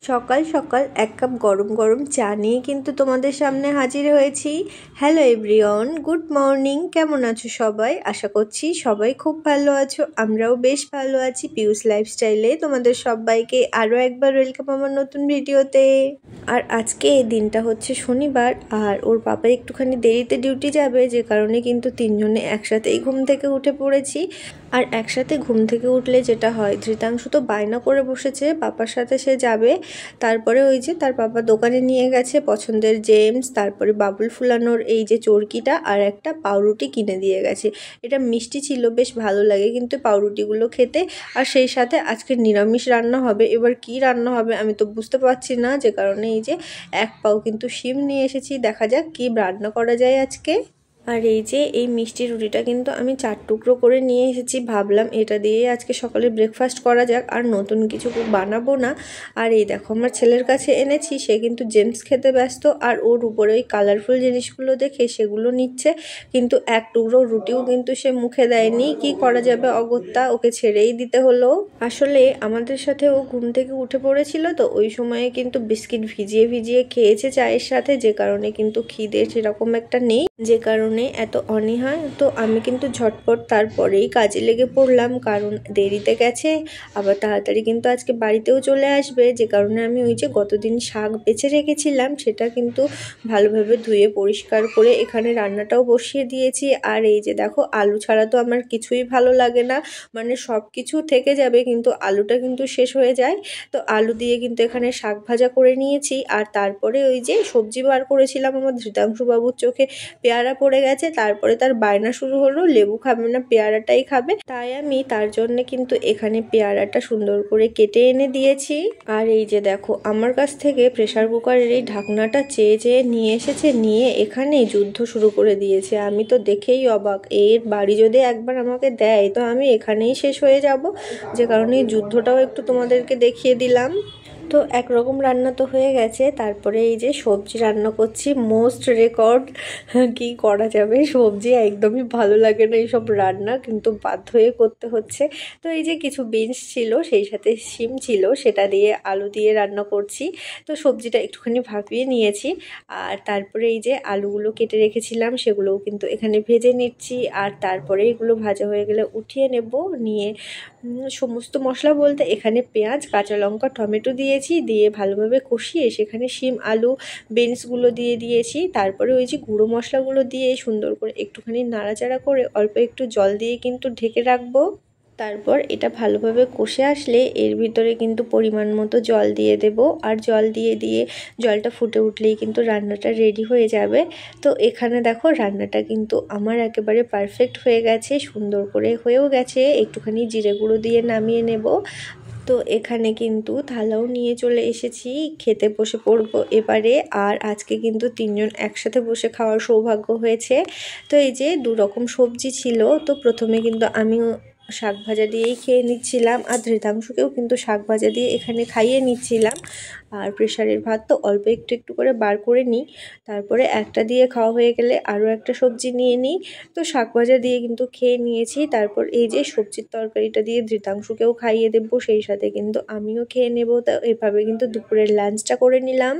সকাল সকাল এক কাপ গরম গরম চা নিয়ে কিন্তু তোমাদের সামনে হাজির হয়েছি। Hello everyone, good morning. কেমন আছো সবাই? আশা করছি সবাই খুব ভালো আছো। আমরাও বেশ ভালো আছি। পিউস লাইফস্টাইলে তোমাদের সবাইকে আরও একবার ওয়েলকাম আমার নতুন ভিডিওতে। আর আজকে এই দিনটা হচ্ছে শনিবার, আর ওর বাবা একটুখানি দেরিতে ডিউটি যাবে, যে কারণে কিন্তু তিনজনে একসাথেই ঘুম থেকে উঠে পড়েছি। আর একসাথে ঘুম থেকে উঠলে যেটা হয়, ধৃতাংশু তো বায়না করে বসেছে বাবার সাথে সে যাবে। তারপরে ওই যে তার বাবা দোকানে নিয়ে গেছে পছন্দের জেমস, তারপরে বাবুল ফুলানোর এই যে চরকিটা আর একটা পাউরুটি কিনে দিয়ে গেছে। এটা মিষ্টি ছিল, বেশ ভালো লাগে কিন্তু পাউরুটিগুলো খেতে। আর সেই সাথে আজকে নিরামিষ রান্না হবে। এবার কি রান্না হবে আমি তো বুঝতে পারছি না, যে কারণে এই যে এক পাও কিন্তু শিম নিয়ে এসেছি। দেখা যাক কি রান্না করা যায় আজকে। আর এই যে এই মিষ্টি রুটিটা কিন্তু আমি 4 টুকরো করে নিয়ে এসেছি। ভাবলাম এটা দিয়ে আজকে সকালে ব্রেকফাস্ট করা যাক, আর নতুন কিছু বানাবো না। আর এই দেখো আমার ছেলের কাছে এনেছি, সে কিন্তু জেমস খেতে ব্যস্ত, আর ওর উপরে ওই কালারফুল জিনিসগুলো দেখে সেগুলো নিচ্ছে, কিন্তু এক টুকরো রুটিও কিন্তু সে মুখে দেয়নি। কি করা যাবে, অগত্যা ওকে ছেড়েই দিতে হলো। আসলে আমাদের সাথে ও ঘুম থেকে উঠে পড়েছিল, তো ওই সময়ে কিন্তু বিস্কিট ভিজিয়ে ভিজিয়ে খেয়েছে চায়ের সাথে, যে কারণে কিন্তু খিদে সেরকম একটা নেই, যে কারণে এত অনীহা। তো আমি কিন্তু ঝটপট তারপরেই কাজে লেগে পড়লাম, কারণ দেরিতে গেছে, আবার তাড়াতাড়ি কিন্তু আজকে বাড়িতেও চলে আসবে। যে কারণে আমি ওই যে গতদিন শাক বেছে রেখেছিলাম, সেটা কিন্তু ভালোভাবে ধুয়ে পরিষ্কার করে এখানে রান্নাটাও বসিয়ে দিয়েছি। আর এই যে দেখো, আলু ছাড়া তো আমার কিছুই ভালো লাগে না, মানে সব কিছু থেকে যাবে কিন্তু আলুটা কিন্তু শেষ হয়ে যায়। তো আলু দিয়ে কিন্তু এখানে শাক ভাজা করে নিয়েছি। আর তারপরে ওই যে সবজি বার করেছিলাম, আমার ধৃতাংশু বাবুর চোখে পেয়ারা পড়ে গেছে। তারপরে তার বায়না শুরু হলো, লেবু খাবে না, পেয়ারাটাই খাবে। তাই আমি তার জন্য কিন্তু এখানে পেয়ারাটা সুন্দর করে কেটে এনে দিয়েছি। আর এই যে দেখো, আমার কাছ থেকে প্রেসার কুকারের এই ঢাকনাটা চেয়ে চেয়ে নিয়ে এসেছে, নিয়ে এখানে যুদ্ধ শুরু করে দিয়েছে। আমি তো দেখেই অবাক, এর বাড়ি যদি একবার আমাকে দেয় তো আমি এখানেই শেষ হয়ে যাব। যে কারণে এই যুদ্ধটাও একটু তোমাদেরকে দেখিয়ে দিলাম। তো একরকম রান্না তো হয়ে গেছে, তারপরে এই যে সবজি রান্না করছি, মোস্ট রেকর্ড। কি করা যাবে, সবজি একদমই ভালো লাগে না এইসব রান্না, কিন্তু বাধ্য হয়ে করতে হচ্ছে। তো এই যে কিছু বিনস ছিল, সেই সাথে শিম ছিল, সেটা দিয়ে আলু দিয়ে রান্না করছি। তো সবজিটা একটুখানি ভাপিয়ে নিয়েছি, আর তারপরে এই যে আলুগুলো কেটে রেখেছিলাম সেগুলোও কিন্তু এখানে ভেজে নিচ্ছি। আর তারপরে এগুলো ভাজা হয়ে গেলে উঠিয়ে নেব, নিয়ে সমস্ত মশলা বলতে এখানে পেঁয়াজ, কাঁচা লঙ্কা, টমেটো দিয়েছি, দিয়ে ভালোভাবে কষিয়ে সেখানে শিম, আলু, বিনসগুলো দিয়ে দিয়েছি। তারপরে ওই যে গুঁড়ো মশলাগুলো দিয়ে সুন্দর করে একটুখানি নাড়াচাড়া করে অল্প একটু জল দিয়ে কিন্তু ঢেকে রাখবো। তারপর এটা ভালোভাবে কষে আসলে এর ভিতরে কিন্তু পরিমাণ মতো জল দিয়ে দেব, আর জল দিয়ে দিয়ে জলটা ফুটে উঠলেই কিন্তু রান্নাটা রেডি হয়ে যাবে। তো এখানে দেখো রান্নাটা কিন্তু আমার একেবারে পারফেক্ট হয়ে গেছে, সুন্দর করে হয়েও গেছে। একটুখানি জিরে গুঁড়ো দিয়ে নামিয়ে নেব। তো এখানে কিন্তু থালাও নিয়ে চলে এসেছি, খেতে বসে পড়বো এবারে। আর আজকে কিন্তু তিনজন একসাথে বসে খাওয়ার সৌভাগ্য হয়েছে। তো এই যে 2 রকম সবজি ছিল, তো প্রথমে কিন্তু আমি শাক ভাজা দিয়েই খেয়ে নিচ্ছিলাম, আর ধৃতাংশুকেও কিন্তু শাক ভাজা দিয়ে এখানে খাইয়ে নিচ্ছিলাম। আর প্রেশারের ভাত তো অল্প একটু একটু করে বার করে নিই, তারপরে একটা দিয়ে খাওয়া হয়ে গেলে আরও একটা সবজি নিয়ে নিই। তো শাক ভাজা দিয়ে কিন্তু খেয়ে নিয়েছি। তারপর এই যে সবজির তরকারিটা দিয়ে ধৃতাংশুকেও খাইয়ে দেবো, সেই সাথে কিন্তু আমিও খেয়ে নেব। তো এভাবে কিন্তু দুপুরের লাঞ্চটা করে নিলাম।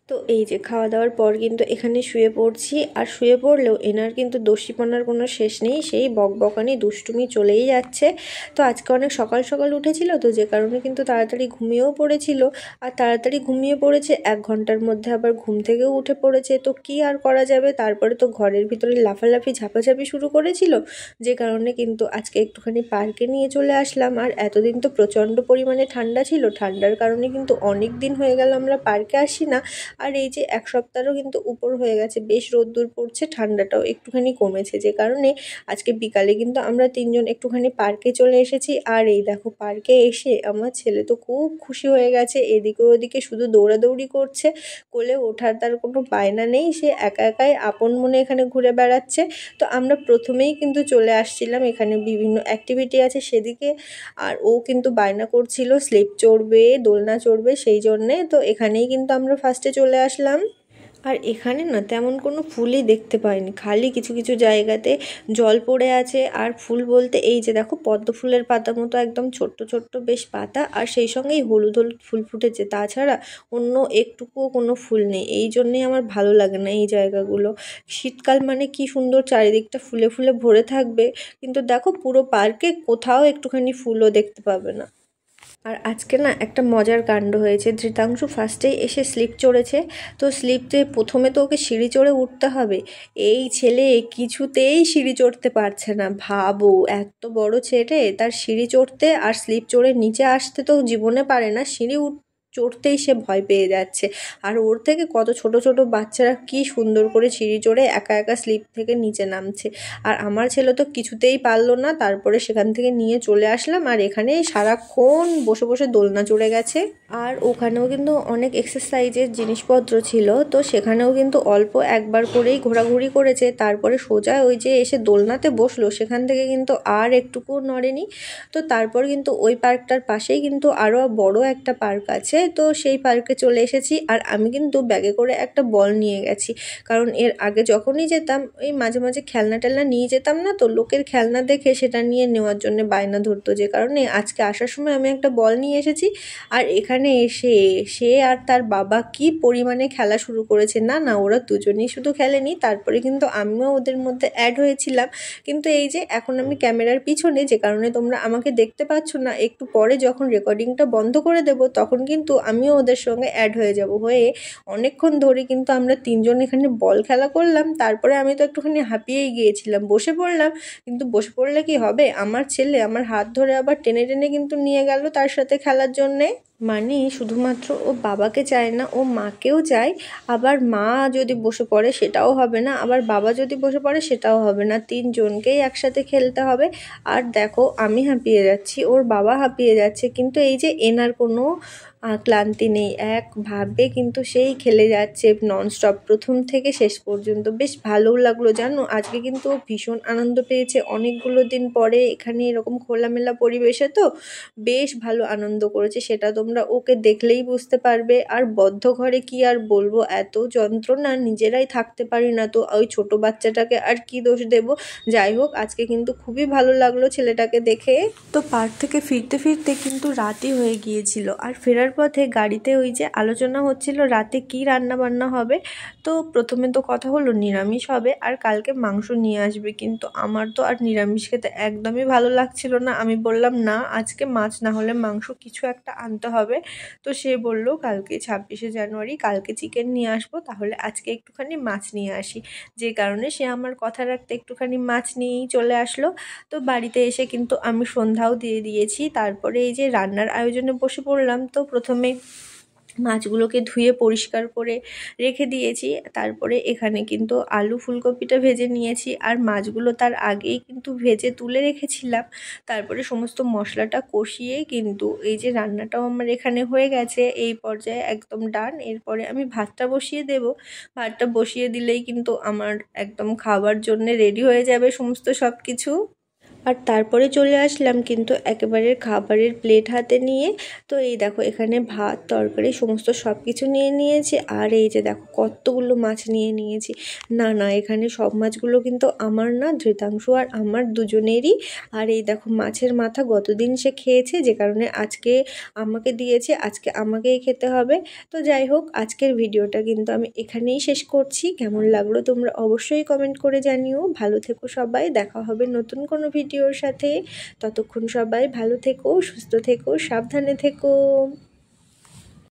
তো এই যে খাওয়া দাওয়ার পর কিন্তু এখানে শুয়ে পড়ছি, আর শুয়ে পড়লেও এনার কিন্তু দোষীপনার কোনো শেষ নেই, সেই বকবকানি দুষ্টুমি চলেই যাচ্ছে। তো আজকে অনেক সকাল সকাল উঠেছিল, তো যে কারণে কিন্তু তাড়াতাড়ি ঘুমিয়েও পড়েছিল। আর তাড়াতাড়ি ঘুমিয়ে পড়েছে, 1 ঘন্টার মধ্যে আবার ঘুম থেকেও উঠে পড়েছে। তো কি আর করা যাবে, তারপরে তো ঘরের ভিতরে লাফালাফি ঝাপাঝাপি শুরু করেছিল, যে কারণে কিন্তু আজকে একটুখানি পার্কে নিয়ে চলে আসলাম। আর এতদিন তো প্রচণ্ড পরিমাণে ঠান্ডা ছিল, ঠান্ডার কারণে কিন্তু অনেক দিন হয়ে গেল আমরা পার্কে আসি না। আর এই যে 1 সপ্তাহও কিন্তু উপর হয়ে গেছে, বেশ রোদ্দুর পড়ছে, ঠান্ডাটাও একটুখানি কমেছে, যে কারণে আজকে বিকালে কিন্তু আমরা তিনজন একটুখানি পার্কে চলে এসেছি। আর এই দেখো পার্কে এসে আমার ছেলে তো খুব খুশি হয়ে গেছে, এদিকে ওদিকে শুধু দৌড়াদৌড়ি করছে, কোলে ওঠার তার কোনো বায়না নেই, সে একা একাই আপন মনে এখানে ঘুরে বেড়াচ্ছে। তো আমরা প্রথমেই কিন্তু চলে আসছিলাম, এখানে বিভিন্ন অ্যাক্টিভিটি আছে সেদিকে, আর ও কিন্তু বায়না করছিল স্লিপ চড়বে, দোলনা চড়বে, সেই জন্যে তো এখানেই কিন্তু আমরা ফার্স্টে চলে আসলাম। আর এখানে না তেমন কোনো ফুলই দেখতে পাইনি, খালি কিছু কিছু জায়গাতে জল পড়ে আছে। আর ফুল বলতে এই যে দেখো পদ্ম ফুলের পাতা মতো একদম ছোট্ট ছোট্ট বেশ পাতা, আর সেই সঙ্গেই হলুদ হলুদ ফুল ফুটেছে, তাছাড়া অন্য একটুকুও কোনো ফুল নেই। এই জন্যেই আমার ভালো লাগে না এই জায়গাগুলো। শীতকাল মানে কি সুন্দর চারিদিকটা ফুলে ফুলে ভরে থাকবে, কিন্তু দেখো পুরো পার্কে কোথাও একটুখানি ফুলও দেখতে পাবে না। আর আজকে না একটা মজার কাণ্ড হয়েছে। ধৃতাংশু ফার্স্টেই এসে স্লিপ চড়েছে, তো স্লিপতে প্রথমে তো ওকে সিঁড়ি চড়ে উঠতে হবে। এই ছেলে কিছুতেই সিঁড়ি চড়তে পারছে না। ভাবো এত বড় ছেলে, তার সিঁড়ি চড়তে আর স্লিপ চড়ে নিচে আসতে তো জীবনে পারে না, সিঁড়ি চড়তেই সে ভয় পেয়ে যাচ্ছে। আর ওর থেকে কত ছোট ছোট বাচ্চারা কি সুন্দর করে সিঁড়ি চড়ে একা একা স্লিপ থেকে নিচে নামছে, আর আমার ছেলে তো কিছুতেই পারলো না। তারপরে সেখান থেকে নিয়ে চলে আসলাম, আর এখানে সারাক্ষণ বসে বসে দোলনা চড়ে গেছে। আর ওখানেও কিন্তু অনেক এক্সারসাইজের জিনিসপত্র ছিল, তো সেখানেও কিন্তু অল্প একবার করেই ঘোরাঘুরি করেছে। তারপরে সোজা ওই যে এসে দোলনাতে বসলো, সেখান থেকে কিন্তু আর একটুকুও নড়েনি। তো তারপর কিন্তু ওই পার্কটার পাশেই কিন্তু আরও বড় একটা পার্ক আছে, তো সেই পার্কে চলে এসেছি। আর আমি কিন্তু ব্যাগে করে একটা বল নিয়ে গেছি, কারণ এর আগে যখনই যেতাম এই মাঝে মাঝে খেলনা টেলনা নিয়ে যেতাম না, তো লোকের খেলনা দেখে সেটা নিয়ে নেওয়ার জন্য বায়না ধরতো, যে কারণে আজকে আসার সময় আমি একটা বল নিয়ে এসেছি। আর এখানে এসে সে আর তার বাবা কি পরিমাণে খেলা শুরু করেছে। না না, ওরা দুজনেই শুধু খেলেনি, তারপরে কিন্তু আমিও ওদের মধ্যে অ্যাড হয়েছিলাম। কিন্তু এই যে এখন আমি ক্যামেরার পিছনে, যে কারণে তোমরা আমাকে দেখতে পাচ্ছ না, একটু পরে যখন রেকর্ডিংটা বন্ধ করে দেব তখন কিন্তু আমিও ওদের সঙ্গে অ্যাড হয়ে যাব। হয়ে অনেকক্ষণ ধরে কিন্তু আমরা তিনজন এখানে বল খেলা করলাম। তারপরে আমি তো একটুখানি হাঁপিয়েই গিয়েছিলাম, বসে পড়লাম। কিন্তু বসে পড়লে কি হবে, আমার ছেলে আমার হাত ধরে আবার টেনে টেনে কিন্তু নিয়ে গেল তার সাথে খেলার জন্যে। মানে শুধুমাত্র ও বাবাকে চায় না, ও মাকেও চায়। আবার মা যদি বসে পড়ে সেটাও হবে না, আবার বাবা যদি বসে পড়ে সেটাও হবে না, তিনজনকেই একসাথে খেলতে হবে। আর দেখো আমি হাঁপিয়ে যাচ্ছি, ওর বাবা হাঁপিয়ে যাচ্ছে, কিন্তু এই যে এনার কোনো ক্লান্তি নেই, একভাবে কিন্তু সেই খেলে যাচ্ছে ননস্টপ প্রথম থেকে শেষ পর্যন্ত। বেশ ভালোও লাগলো জানো, আজকে কিন্তু ও ভীষণ আনন্দ পেয়েছে। অনেকগুলো দিন পরে এখানে এরকম খোলামেলা পরিবেশে তো বেশ ভালো আনন্দ করেছে, সেটা তোমরা ওকে দেখলেই বুঝতে পারবে। আর বদ্ধ ঘরে কি আর বলবো, এত যন্ত্রণা, নিজেরাই থাকতে পারি না, তো ওই ছোট বাচ্চাটাকে আর কি দোষ দেব। যাই হোক, আজকে কিন্তু খুবই ভালো লাগলো ছেলেটাকে দেখে। তো পার্ক থেকে ফিরতে ফিরতে কিন্তু রাতই হয়ে গিয়েছিল, আর ফেরার পথে গাড়িতে ওই যে আলোচনা হচ্ছিল রাতে কি রান্না বান্না হবে। তো প্রথমে তো কথা হলো নিরামিষ হবে, আর কালকে মাংস নিয়ে আসবে। কিন্তু আমার তো আর নিরামিষ খেতে একদমই ভালো লাগছিল না। আমি বললাম না, আজকে মাছ না হলে মাংস কিছু একটা আনতে হবে। তো সে বলল কালকে 26শে জানুয়ারি, কালকে চিকেন নিয়ে আসবো, তাহলে আজকে একটুখানি মাছ নিয়ে আসি। যে কারণে সে আমার কথা রাখতে একটুখানি মাছ নিয়েই চলে আসলো। তো বাড়িতে এসে কিন্তু আমি সন্ধ্যাও দিয়ে দিয়েছি। তারপরে এই যে রান্নার আয়োজনে বসে পড়লাম। তো প্রথমে মাছগুলোকে ধুয়ে পরিষ্কার করে রেখে দিয়েছি। তারপরে এখানে কিন্তু আলু ফুলকপিটা ভেজে নিয়েছি, আর মাছগুলো তার আগেই কিন্তু ভেজে তুলে রেখেছিলাম। তারপরে সমস্ত মশলাটা কষিয়ে কিন্তু এই যে রান্নাটাও আমার এখানে হয়ে গেছে। এই পর্যায়ে একদম ডান। এরপরে আমি ভাতটা বসিয়ে দেব। ভাতটা বসিয়ে দিলেই কিন্তু আমার একদম খাবার জন্যে রেডি হয়ে যাবে সমস্ত সব কিছু। আর তারপরে চলে আসলাম কিন্তু একেবারে খাবারের প্লেট হাতে নিয়ে। তো এই দেখো এখানে ভাত তরকারি সমস্ত সব কিছু নিয়ে নিয়েছি, আর এই যে দেখো কতগুলো মাছ নিয়ে নিয়েছি। না না, এখানে সব মাছগুলো কিন্তু আমার না, ধৃতাংশু আর আমার দুজনেরই। আর এই দেখো মাছের মাথা গতদিন সে খেয়েছে, যে কারণে আজকে আমাকে দিয়েছে, আজকে আমাকেই খেতে হবে। তো যাই হোক, আজকের ভিডিওটা কিন্তু আমি এখানেই শেষ করছি। কেমন লাগলো তোমরা অবশ্যই কমেন্ট করে জানিও। ভালো থেকো সবাই, দেখা হবে নতুন কোনো ভিডিওর সাথে। ততক্ষণ সবাই ভালো থেকো, সুস্থ থেকো, সাবধানে থেকো।